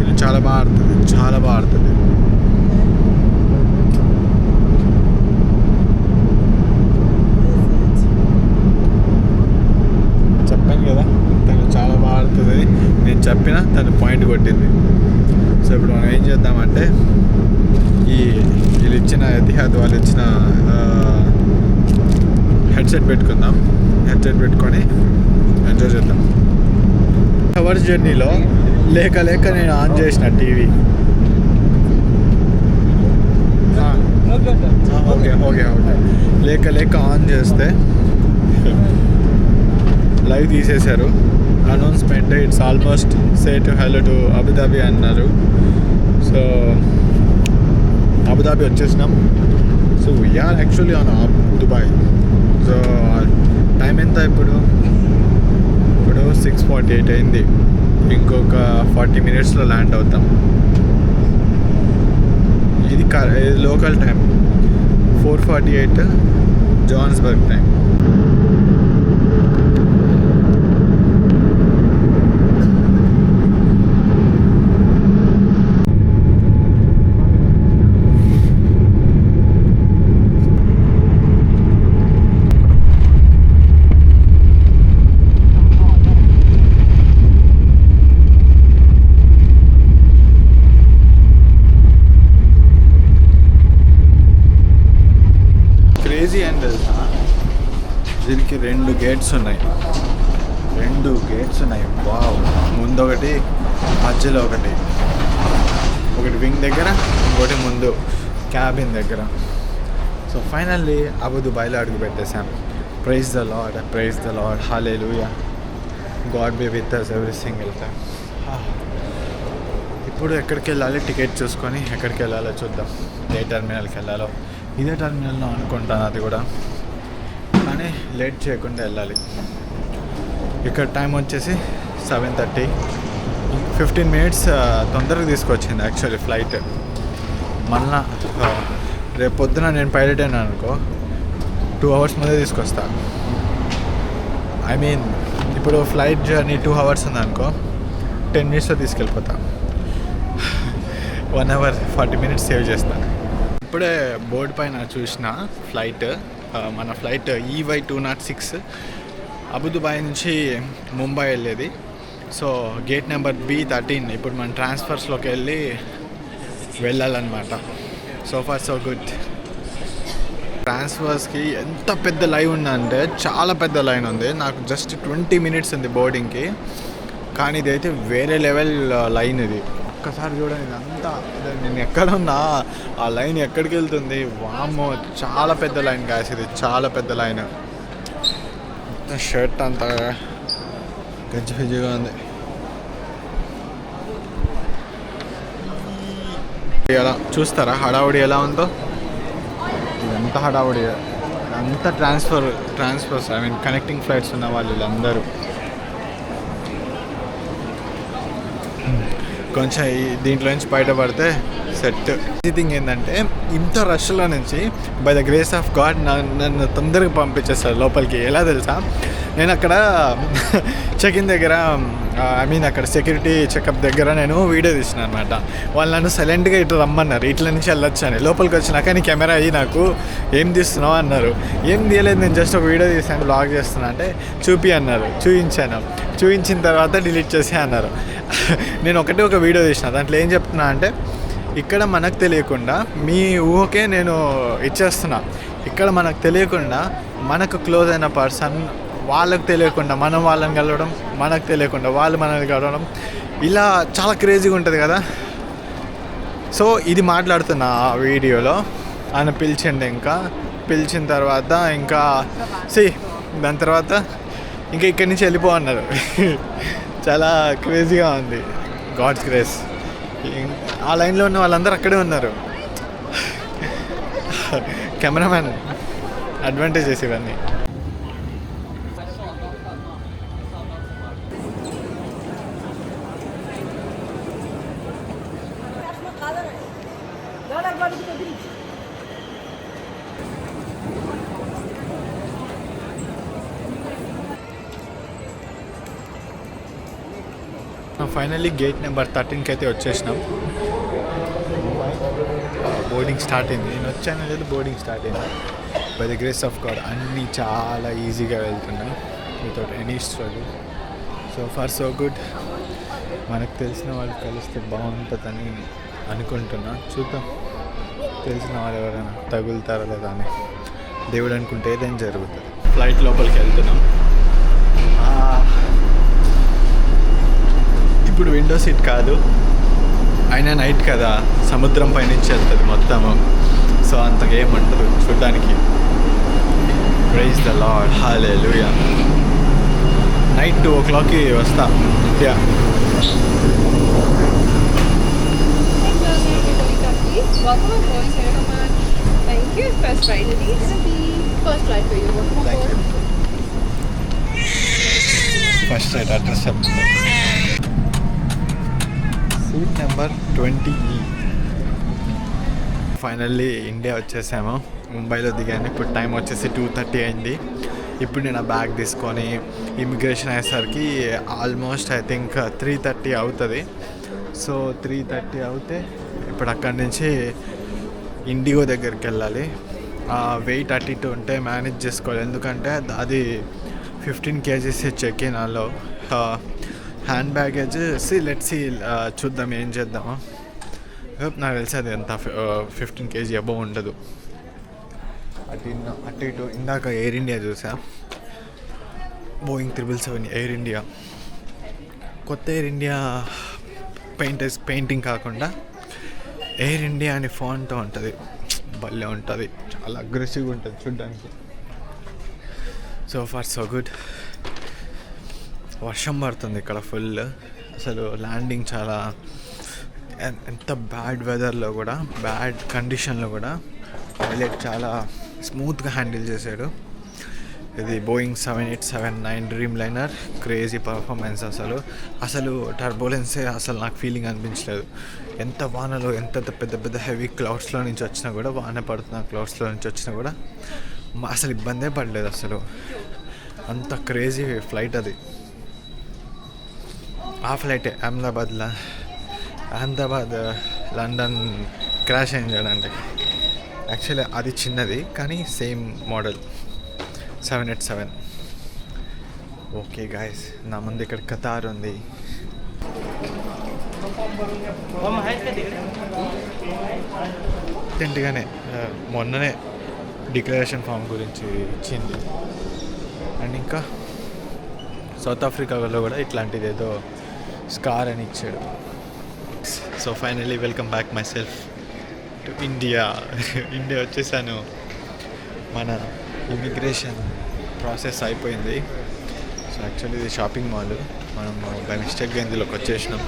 ఇది చాలా బాగా ఆడుతుంది, చాలా బాగా ఆడుతుంది. చెప్పాను కదా తను చాలా బాగా ఆడుతుంది. నేను చెప్పినా తను పాయింట్ కొట్టింది. సో ఇప్పుడు మనం ఏం చేద్దామంటే వీళ్ళు ఇచ్చిన ఎతిహాద్ వాళ్ళు ఇచ్చిన హెడ్సెట్ పెట్టుకుందాం. హెడ్సెట్ పెట్టుకొని ఎంజాయ్ చేద్దాం. అవర్స్ జర్నీలో లేక నేను ఆన్ చేసిన టీవీ. ఓకే ఓకే ఓకే లేక ఆన్ చేస్తే లైవ్ తీసేశారు. Announcement it's almost say to hello to Abu Dhabi అన్నారు. సో అబుదాబి వచ్చేసినాం. So we're actually on Dubai. So time ఎంత ఇప్పుడు 6:48 అయింది. ఇంకొక 40 minutesలో ల్యాండ్ అవుతాం. ఇది local time 4:48 Johannesburg time. Crazy and దీనికి 2 గేట్స్ ఉన్నాయి. 2 గేట్స్ ఉన్నాయి. వావ్, ముందొకటి మధ్యలో ఒకటి వింగ్ దగ్గర, ఇంకోటి ముందు క్యాబిన్ దగ్గర. సో ఫైనల్లీ అబుదుబాయ్లో అడుగు పెట్టేశాం. Praise the lord, hallelujah, God be with us every single time. ఇప్పుడు ఎక్కడికి వెళ్ళాలి, టికెట్ చూసుకొని ఎక్కడికి వెళ్ళాలో చూద్దాం. ఏ టర్మినల్కి వెళ్ళాలో. ఇదే టర్మినల్లో అనుకుంటాను అది కూడా, కానీ లేట్ చేయకుండా వెళ్ళాలి. ఇక్కడ టైం వచ్చేసి 7:30. 15 minutes తొందరగా తీసుకొచ్చింది యాక్చువల్లీ ఫ్లైట్. మళ్ళా రేపు పొద్దున నేను పైలట్ అయినా అనుకో 2 hours ముందే తీసుకొస్తా. ఐ మీన్ ఇప్పుడు ఫ్లైట్ జర్నీ 2 hours ఉందనుకో 10 minutesలో తీసుకెళ్ళిపోతా. 1 hour 40 minutes సేవ్ చేస్తాను. ఇప్పుడే బోర్డు పైన చూసిన ఫ్లైట్, మన ఫ్లైట్ EY206 అబుదుబాయ్ నుంచి ముంబై వెళ్ళేది. So gate number B13. ఇప్పుడు మన ట్రాన్స్ఫర్స్లోకి వెళ్ళాలన్నమాట. So far so good. ట్రాన్స్ఫర్స్కి ఎంత పెద్ద లైన్ ఉందంటే చాలా పెద్ద లైన్ ఉంది. నాకు జస్ట్ 20 minutes ఉంది బోర్డింగ్కి, కానీ ఇదైతే వేరే లెవెల్ లైన్. ఇది ఒక్కసారి చూడండి, ఇదంతా నేను ఎక్కడున్నా ఆ లైన్ ఎక్కడికి వెళ్తుంది. వామ్మో, చాలా పెద్ద లైన్ గాయస్, ఇది చాలా పెద్ద లైన్. షర్ట్ అంతా గజ్జిగా ఉంది. ఎలా చూస్తారా హడావుడి ఎలా ఉందో? ఇదంతా హడావుడి, అంతా transfers I mean connecting flights ఉన్న వాళ్ళు వీళ్ళందరూ. కొంచెం దీంట్లో నుంచి బయటపడితే సెట్. ఈ థింగ్ ఏంటంటే ఇంత రష్లో నుంచి by the grace of God నన్ను తొందరగా పంపించేస్తారు లోపలికి. ఎలా తెలుసా, నేను అక్కడ చెక్-ఇన్ దగ్గర ఐ మీన్ అక్కడ సెక్యూరిటీ చెకప్ దగ్గర నేను వీడియో తీసిన అనమాట. వాళ్ళు నన్ను సైలెంట్గా ఇట్లా రమ్మన్నారు, ఇట్లా నుంచి వెళ్ళొచ్చు అని. లోపలికి వచ్చినాక నీ కెమెరా అయ్యి నాకు ఏం తీస్తున్నావు అన్నారు. ఏం తీయలేదు, నేను జస్ట్ ఒక వీడియో తీసాను, బ్లాగ్ చేస్తున్నా అంటే చూపి అన్నారు. చూపించిన తర్వాత డిలీట్ చేసి అన్నారు. నేను ఒక వీడియో తీసిన, దాంట్లో ఏం చెప్తున్నా అంటే ఇక్కడ మనకు తెలియకుండా మీ ఊహకే నేను ఇచ్చేస్తున్నా. ఇక్కడ మనకు తెలియకుండా మనకు క్లోజ్ అయిన పర్సన్ వాళ్ళకు తెలియకుండా మనం వాళ్ళని కలవడం, మనకు తెలియకుండా వాళ్ళు మనల్ని కలవడం, ఇలా చాలా క్రేజీగా ఉంటుంది కదా. సో ఇది మాట్లాడుతున్నా ఆ వీడియోలో. ఆయన పిలిచిన తర్వాత ఇంకా దాని తర్వాత ఇంకా ఇక్కడి నుంచి వెళ్ళిపో అన్నారు. చాలా క్రేజీగా ఉంది. God's grace. ఆ లైన్లో ఉన్న వాళ్ళందరూ అక్కడే ఉన్నారు. కెమెరామ్యాన్ అడ్వాంటేజెస్ ఇవన్నీ. ఫైనల్లీ గేట్ నెంబర్ 13కి అయితే వచ్చేసినాం. బోర్డింగ్ స్టార్ట్ అయింది. నేను వచ్చాను లేదు, బోర్డింగ్ స్టార్ట్ అయింది. By the grace of god అన్నీ చాలా ఈజీగా వెళ్తున్నాయి without any struggle. So far so good. మనకు తెలిసిన వాళ్ళు కలిస్తే బాగుంటుందని అనుకుంటున్నా. చూద్దాం తెలిసిన వాళ్ళు ఎవరైనా తగులుతారా లేదా అని. దేవుడు అనుకుంటే ఏదైనా జరుగుతుంది. ఫ్లైట్ లోపలికి వెళ్తున్నాం. ఇప్పుడు విండో సీట్ కాదు, అయినా నైట్ కదా, సముద్రం పైనుంచి వెళ్తుంది మొత్తము. సో అంతగా ఏమంటారు చూడ్డానికి. Praise the lord, hallelujah. Night 2 o'clockకి వస్తా India. Welcome aboard, sir. Thank you. First flight, please. First flight for you. Welcome aboard. First right address చెప్తాను. Seat number 20E. Finally India వచ్చేసాము. ముంబైలో దిగాను. ఇప్పుడు టైం వచ్చేసి 2:30 అయింది. ఇప్పుడు నేను ఆ బ్యాగ్ తీసుకొని ఇమిగ్రేషన్ అయ్యేసరికి ఆల్మోస్ట్ ఐ థింక్ 3:30 అవుతుంది. సో 3:30 అవుతే ఇప్పుడు అక్కడి నుంచి ఇండిగో దగ్గరికి వెళ్ళాలి. వెయిట్ అటు ఇటు ఉంటే మేనేజ్ చేసుకోవాలి, ఎందుకంటే అది 15 kgs check in. Also hand baggage let's చూద్దాం ఏం చేద్దామో. నాకు తెలిసి అది ఎంత 15 kg అబవ్ ఉండదు. అటు ఇటు ఇందాక ఎయిర్ ఇండియా చూసా, బోయింగ్ 777 ఎయిర్ ఇండియా. కొత్త ఎయిర్ ఇండియా పెయింటింగ్ కాకుండా ఎయిర్ ఇండియా అని ఫాంట్తో ఉంటుంది. భలే ఉంటుంది, చాలా అగ్రెసివ్గా ఉంటుంది చూడ్డానికి. So far so good. వర్షం పడుతుంది ఇక్కడ ఫుల్. అసలు ల్యాండింగ్ చాలా ఎంత బ్యాడ్ వెదర్లో కూడా, బ్యాడ్ కండిషన్లో కూడా పైలట్ చాలా స్మూత్గా హ్యాండిల్ చేశాడు. ఇది Boeing 787-9 dream liner. Crazy performance. అసలు టర్బులెన్సే అసలు నాకు ఫీలింగ్ అనిపించలేదు. ఎంత వానలో, ఎంత పెద్ద పెద్ద హెవీ క్లౌడ్స్లో నుంచి వచ్చినా కూడా, వాన పడుతున్న క్లౌడ్స్లో నుంచి వచ్చినా కూడా అసలు ఇబ్బందే పడలేదు. అసలు అంత క్రేజీ ఫ్లైట్ అది. ఆ ఫ్లైటే అహ్మదాబాద్ లండన్ క్రాష్ అయింది చూడండి. యాక్చువల్లీ అది చిన్నది కానీ సేమ్ మోడల్ 787. ఓకే గాయస్, నా ముందు ఇక్కడ ఖతార్ ఉంది. రీసెంట్గానే మొన్ననే డిక్లరేషన్ ఫామ్ గురించి ఇచ్చింది. అండ్ ఇంకా సౌత్ ఆఫ్రికాలో కూడా ఇట్లాంటిది ఏదో స్కార్ అని ఇచ్చాడు. So finally welcome back my self to India. India వచ్చేసాను. మన ఇమిగ్రేషన్ ప్రాసెస్ అయిపోయింది. సో యాక్చువల్లీ ఇది షాపింగ్ మాల్. మనం బై మిస్టేక్గా ఇందులోకి వచ్చేసినాం.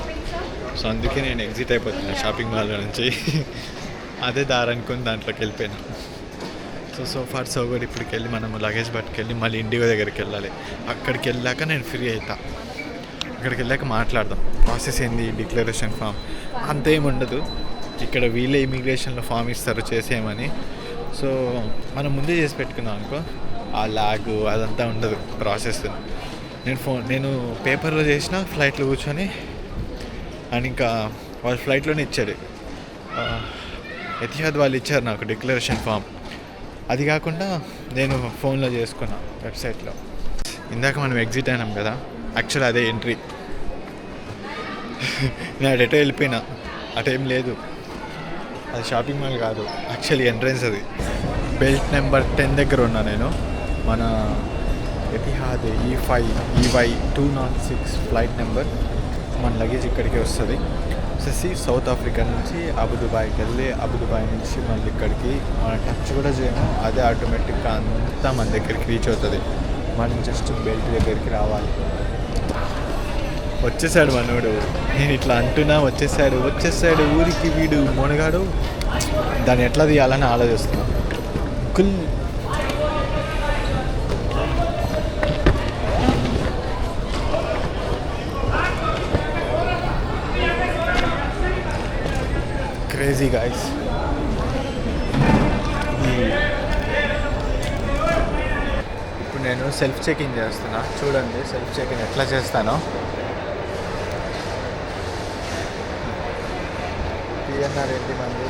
సో అందుకే నేను ఎగ్జిట్ అయిపోతున్నా షాపింగ్ మాల్లో నుంచి. అదే దారి అనుకుని దాంట్లోకి వెళ్ళిపోయినా. So far so good. ఇప్పటికి వెళ్ళి మనం లగేజ్ పట్టుకెళ్ళి మళ్ళీ ఇండిగో దగ్గరికి వెళ్ళాలి. అక్కడికి వెళ్ళాక నేను ఫ్రీ అవుతా. అక్కడికి వెళ్ళాక మాట్లాడదాం ప్రాసెస్ ఏంది, డిక్లరేషన్ ఫామ్ అంతేం ఉండదు. ఇక్కడ వీళ్ళే ఇమిగ్రేషన్లో ఫామ్ ఇస్తారు చేసేయమని. సో మనం ముందే చేసి పెట్టుకున్నాం అనుకో, ఆ లాగ్ అదంతా ఉండదు ప్రాసెస్. నేను పేపర్లో చేసిన ఫ్లైట్లో కూర్చొని, అండ్ ఇంకా వాళ్ళు ఫ్లైట్లోనే ఇచ్చారు. ఎతిహాద్ వాళ్ళు ఇచ్చారు నాకు డిక్లరేషన్ ఫామ్. అది కాకుండా నేను ఫోన్లో చేసుకున్నా వెబ్సైట్లో. ఇందాక మనం ఎగ్జిట్ అయినాం కదా, యాక్చువల్ అదే ఎంట్రీ. నేను అటెటో వెళ్ళిపోయినా, అటేం లేదు, అది షాపింగ్ మాల్ కాదు, యాక్చువల్లీ ఎంట్రన్స్ అది. బెల్ట్ నెంబర్ 10 దగ్గర ఉన్నా నేను. మన ఎతిహాద్ EY 206 ఫ్లైట్ నెంబర్. మన లగేజ్ ఇక్కడికి వస్తుంది. వచ్చేసి సౌత్ ఆఫ్రికా నుంచి అబుదుబాయ్కి వెళ్ళి, అబుదుబాయ్ నుంచి మళ్ళీ ఇక్కడికి మనం టచ్ కూడా చేయము, అదే ఆటోమేటిక్గా అంతా మన దగ్గరికి రీచ్ అవుతుంది. మనం జస్ట్ బెల్ట్ దగ్గరికి రావాలి. వచ్చేసాడు మనోడు. నేను ఇట్లా అంటున్నా వచ్చేసాడు ఊరికి. వీడు మొనగాడు, దాన్ని ఎట్లా తీయాలని ఆలోచిస్తున్నా. కుల్ క్రేజీ గాయ్స్. ఇప్పుడు నేను సెల్ఫ్ చెకింగ్ చేస్తున్నా, చూడండి సెల్ఫ్ చెకింగ్ ఎట్లా చేస్తానో. పిఎన్ఆర్ ఏంటి మంది,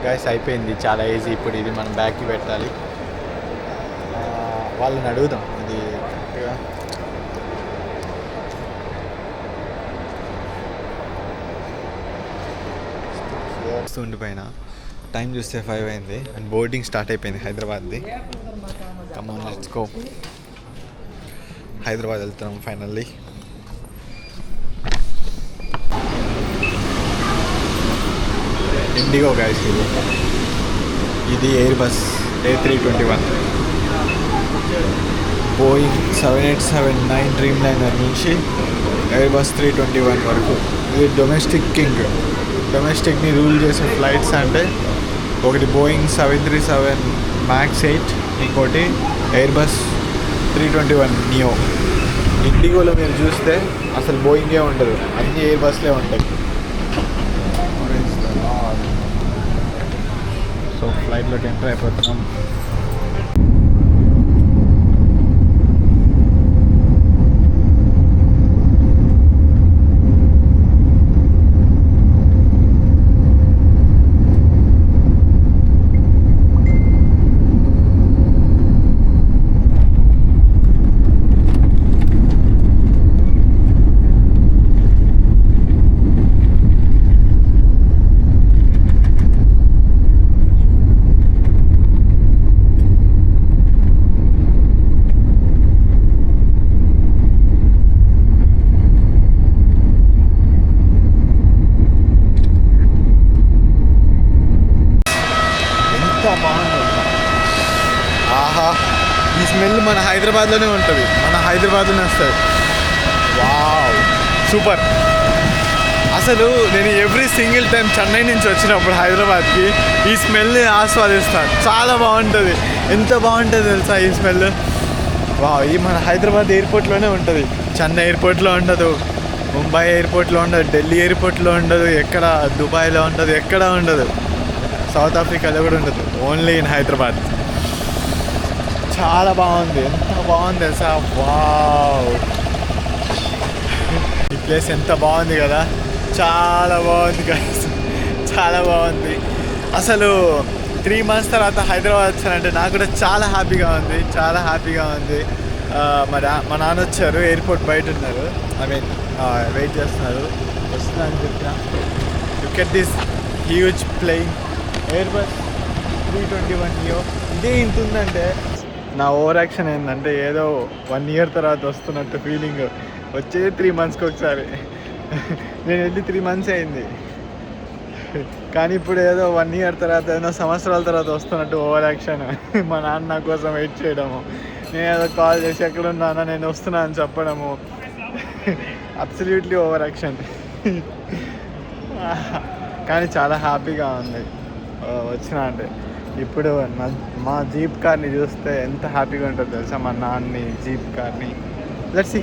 గైస్ అయిపోయింది, చాలా ఈజీ. ఇప్పుడు ఇది మనం బ్యాగ్కి పెట్టాలి. వాళ్ళని అడుగుదాం ఇది కరెక్ట్గా. ఉండిపోయిన టైం చూస్తే 5 అయింది అండ్ బోర్డింగ్ స్టార్ట్ అయిపోయింది హైదరాబాద్ది. Come on let's go. Hyderabad వెళ్తున్నాం ఫైనల్లీ. ఇండిగో గైస్ ఇది Airbus A321, Boeing 787-9 Dreamliner నుంచి ఎయిర్ బస్ 321 వరకు. ఇది డొమెస్టిక్ కింగ్. డొమెస్టిక్ని రూల్ చేసే ఫ్లైట్స్ అంటే ఒకటి బోయింగ్ 737 MAX 8, ఇంకోటి ఎయిర్ బస్ 321 నియో. ఇండిగోలో మీరు చూస్తే అసలు బోయింగే ఉండదు, అన్ని ఎయిర్ బస్లే ఉంటాయి. సో ఫ్లైట్లోకి ఎంటర్ అయిపోతున్నాం. ఆహా, ఈ స్మెల్ మన హైదరాబాద్లోనే ఉంటుంది, మన హైదరాబాద్లోనే వస్తుంది. Wow super. అసలు నేను ఎవ్రీ సింగిల్ టైం చెన్నై నుంచి వచ్చినప్పుడు హైదరాబాద్కి ఈ స్మెల్ని ఆస్వాదిస్తాను. చాలా బాగుంటుంది. ఎంత బాగుంటుంది తెలుసా ఈ స్మెల్. వావ్, ఈ మన హైదరాబాద్ ఎయిర్పోర్ట్లోనే ఉంటుంది. చెన్నై ఎయిర్పోర్ట్లో ఉండదు, ముంబై ఎయిర్పోర్ట్లో ఉండదు, ఢిల్లీ ఎయిర్పోర్ట్లో ఉండదు, ఎక్కడ దుబాయ్లో ఉండదు, ఎక్కడ ఉండదు, సౌత్ ఆఫ్రికాలో కూడా ఉండదు, ఓన్లీ ఇన్ హైదరాబాద్. చాలా బాగుంది, ఎంత బాగుంది తెలుసా. వావ్, ఈ ప్లేస్ ఎంత బాగుంది కదా. చాలా బాగుంది గైస్, చాలా బాగుంది. అసలు 3 months తర్వాత హైదరాబాద్ వచ్చానంటే నాకు కూడా చాలా హ్యాపీగా ఉంది, చాలా హ్యాపీగా ఉంది. మా నాన్న వచ్చారు, ఎయిర్పోర్ట్ బయట ఉన్నారు, ఐ మీన్ వెయిట్ చేస్తున్నారు, వస్తున్నా అని చెప్పిన. Look at this huge playing Airbus 321 neo. ఇదే ఇంత ఉందంటే నా ఓవర్ యాక్షన్ ఏంటంటే ఏదో 1 year తర్వాత వస్తున్నట్టు ఫీలింగ్ వచ్చేది 3 monthsకి ఒకసారి. నేను వెళ్ళి 3 months అయింది, కానీ ఇప్పుడు ఏదో 1 year తర్వాత, ఏదో సంవత్సరాల తర్వాత వస్తున్నట్టు ఓవర్ యాక్షన్. మా నాన్న నా కోసం వెయిట్ చేయడము, నేను ఏదో కాల్ చేసి ఎక్కడున్నానా నేను వస్తున్నా అని చెప్పడము, అబ్సల్యూట్లీ ఓవర్ యాక్షన్. కానీ చాలా హ్యాపీగా ఉంది వచ్చినా అంటే. ఇప్పుడు మా జీప్ కార్ని చూస్తే ఎంత హ్యాపీగా ఉంటుందో తెలుసా, మా నాన్నని జీప్ కార్ని. Let's see.